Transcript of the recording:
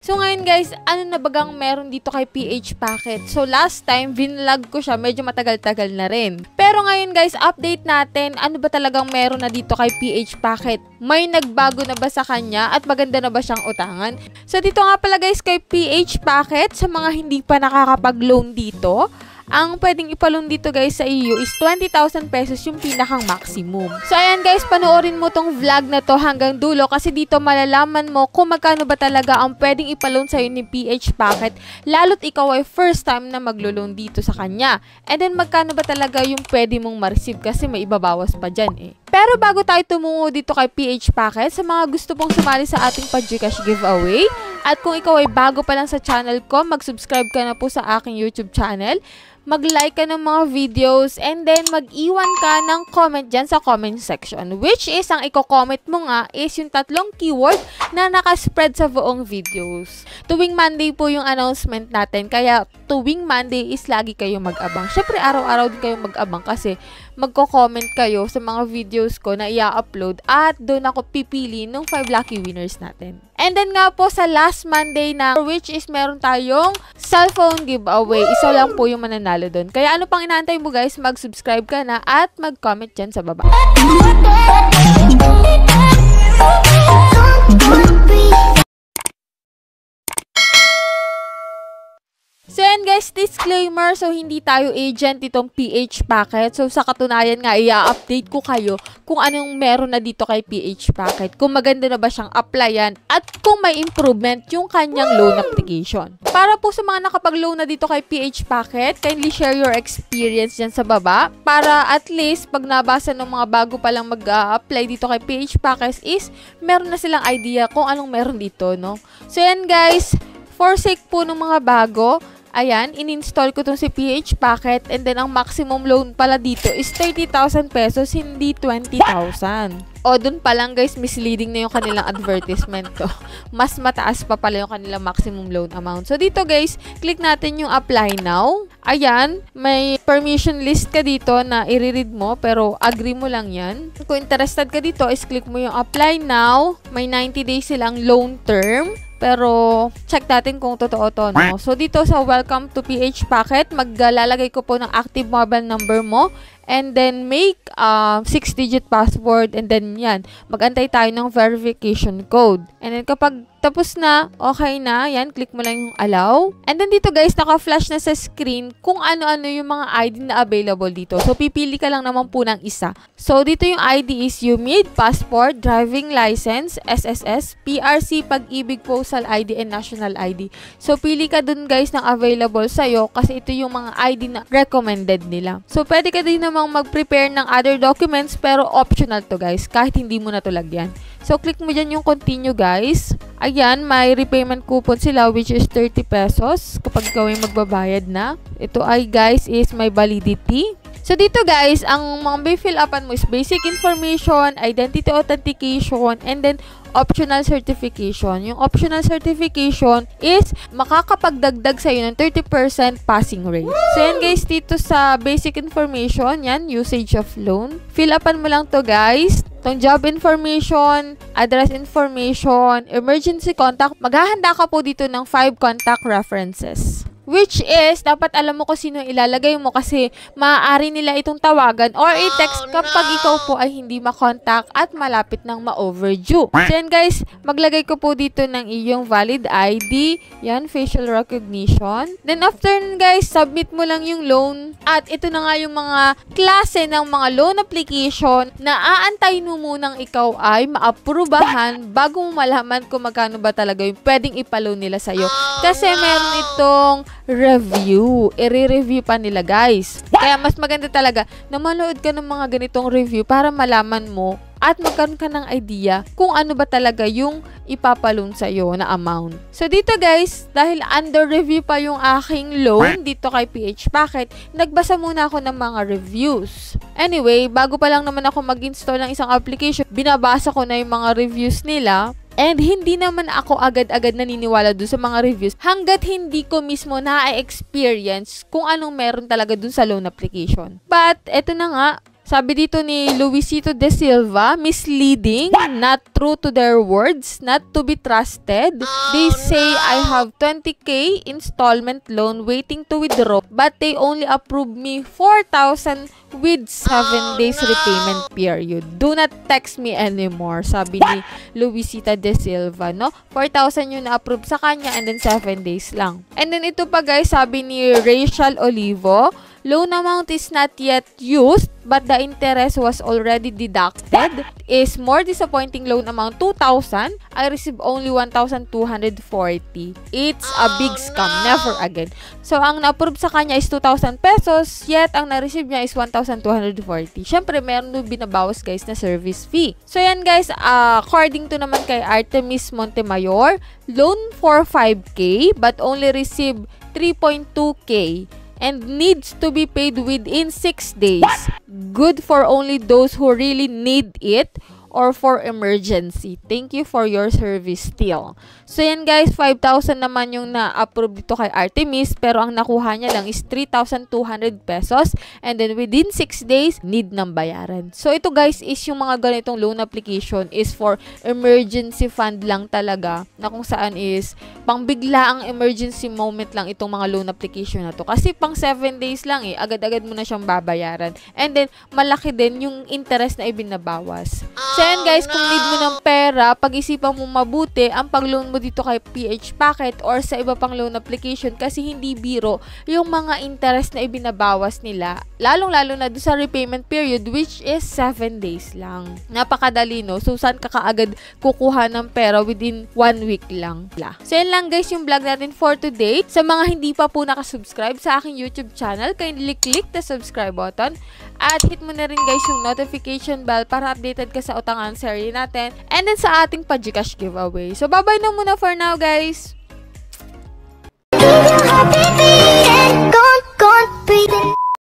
So ngayon guys, ano na bagang meron dito kay PH Packet? So last time, vinlog ko siya, medyo matagal-tagal na rin. Pero ngayon guys, update natin, ano ba talagang meron na dito kay PH Packet? May nagbago na ba sa kanya at maganda na ba siyang utangan? So dito nga pala guys kay PH Packet, sa mga hindi pa nakakapag-loan dito, ang pwedeng ipaloan dito guys sa iyo is 20,000 pesos yung pinakang maximum. So ayan guys, panoorin mo tong vlog na to hanggang dulo kasi dito malalaman mo kung magkano ba talaga ang pwedeng ipaloan sa iyo ni PH Packet, lalo't ikaw ay first time na maglo-loan dito sa kanya. And then magkano ba talaga yung pwede mong ma-receive kasi may ibabawas pa dyan eh. Pero bago tayo tumungo dito kay PH Packet, sa mga gusto pong sumali sa ating pa-Gcash giveaway, at kung ikaw ay bago pa lang sa channel ko, mag-subscribe ka na po sa aking YouTube channel, mag-like ka ng mga videos, and then mag-iwan ka ng comment dyan sa comment section. Which is, ang i-comment mo nga is yung 3 keyword na nakaspread sa buong videos. Tuwing Monday po yung announcement natin, kaya tuwing Monday is lagi kayo mag-abang. Syempre, araw-araw din kayo mag-abang kasi magko-comment kayo sa mga videos ko na i-upload at doon ako pipili ng 5 lucky winners natin. And then nga po sa last Monday na, which is meron tayong cellphone giveaway. Isa lang po yung mananalo doon. Kaya ano pang inaantay mo guys, mag-subscribe ka na at mag-comment dyan sa baba. So yan guys, disclaimer, so hindi tayo agent itong PH Packet. So sa katunayan nga, i-update ko kayo kung anong meron na dito kay PH Packet, kung maganda na ba siyang applyan, at kung may improvement yung kanyang loan application. Para po sa mga nakapag-loan na dito kay PH Packet, kindly share your experience dyan sa baba, para at least pag nabasa ng mga bago pa lang mag-apply dito kay PH Packet is meron na silang idea kung anong meron dito, no? So yan guys, for sake po ng mga bago, ayan, in-install ko itong si PH Packet, and then ang maximum loan pala dito is 30,000 pesos, hindi 20,000. O, dun pa lang guys, misleading na yung kanilang advertisement to. Mas mataas pa pala yung kanilang maximum loan amount. So, dito guys, click natin yung apply now. Ayan, may permission list ka dito na i-read mo, pero agree mo lang yan. Kung interested ka dito, is click mo yung apply now. May 90 days silang loan term. Pero, check natin kung totoo to, no? So, dito sa Welcome to PH Packet, maglalagay ko po ng active mobile number mo. And then, make 6-digit password. And then, yan. Mag-antay tayo ng verification code. And then, kapag tapos na, okay na, yan, click mo lang yung allow. And then, dito guys, naka-flash na sa screen kung ano-ano yung mga ID na available dito. So, pipili ka lang naman po ng isa. So, dito yung ID is UMID, passport, driving license, SSS, PRC, pag-ibig, postal ID, and national ID. So, pili ka dun guys ng available sa'yo kasi ito yung mga ID na recommended nila. So, pwede ka din namang mag-prepare ng other documents pero optional to guys, kahit hindi mo na to lagyan. So, click mo dyan yung continue guys. Ayan, may repayment coupon sila which is 30 pesos kapag ikaw ay magbabayad na. Ito ay guys is may validity. So, dito guys, ang mga fill upan mo is basic information, identity authentication, and then optional certification. Yung optional certification is makakapagdagdag sa'yo ng 30% passing rate. So, yan guys, dito sa basic information, yan, usage of loan. Fill upan mo lang to guys. Itong job information, address information, emergency contact. Maghahanda ka po dito ng 5 contact references. Which is, dapat alam mo kung sino ilalagay mo kasi maaari nila itong tawagan or i-text kapag ikaw po ay hindi makontak at malapit ng ma-overdue. So yan guys, maglagay ko po dito ng iyong valid ID, yan, facial recognition. Then after nun guys, submit mo lang yung loan at ito na nga yung mga klase ng mga loan application na aantayin mo munang ikaw ay maaprubahan bago mo malaman kung magkano ba talaga yung pwedeng ipaloan nila sa'yo. Kasi meron itong review. I-review pa nila guys. Kaya mas maganda talaga na manood ka ng mga ganitong review para malaman mo at magkaroon ka ng idea kung ano ba talaga yung ipapaloan sa'yo na amount. So dito guys, dahil under review pa yung aking loan dito kay PH Packet, nagbasa muna ako ng mga reviews. Anyway, bago pa lang naman ako mag-install ng isang application, binabasa ko na yung mga reviews nila. And hindi naman ako agad-agad naniniwala dun sa mga reviews hanggat hindi ko mismo na-experience kung anong meron talaga dun sa loan application. But, eto na nga, Sabi dito ni Luisito De Silva, misleading, not true to their words, not to be trusted. They say I have 20k installment loan waiting to withdraw, but they only approve me 4,000 with 7 days repayment period. Do not text me anymore, sabi ni Luisita De Silva, no? 4,000 yung na-approve sa kanya and then 7 days lang. And then ito pa guys, sabi ni Rachel Olivo, loan amount is not yet used, but the interest was already deducted. Is more disappointing loan amount 2,000. I received only 1,240. It's a big scam. Never again. So, ang na-approve sa kanya is 2,000 pesos, yet ang na-receive niya is 1,240. Syempre, meron nung binabawas guys na service fee. So, yan guys, according to naman kay Artemis Montemayor, loan for 5k but only receive 3.2k. And needs to be paid within 6 days. Good for only those who really need it or for emergency. Thank you for your service still. So yan guys, 5,000 naman yung na-approve dito kay Artemis, pero ang nakuha niya lang is 3,200 pesos, and then within 6 days, need ng bayaran. So ito guys is yung mga ganitong loan application is for emergency fund lang talaga, na kung saan is pang bigla ang emergency moment lang itong mga loan application na to. Kasi pang 7 days lang agad-agad mo na siyang babayaran. And then, malaki din yung interest na ibinabawas. So yan guys, kung need mo ng pera, pag-isipan mo mabuti ang pag-loan mo dito kay PH Packet or sa iba pang loan application, kasi hindi biro yung mga interest na ibinabawas nila, lalong-lalo na doon sa repayment period which is 7 days lang. Napakadali, no? So saan ka kaagad kukuha ng pera within 1 week lang. So yan lang guys yung vlog natin for today. Sa mga hindi pa po nakasubscribe sa aking YouTube channel, kindly click the subscribe button at hit mo na rin guys yung notification bell para updated ka sa utangan series natin and then sa ating pa-Gcash giveaway. So bye-bye na muna for now guys!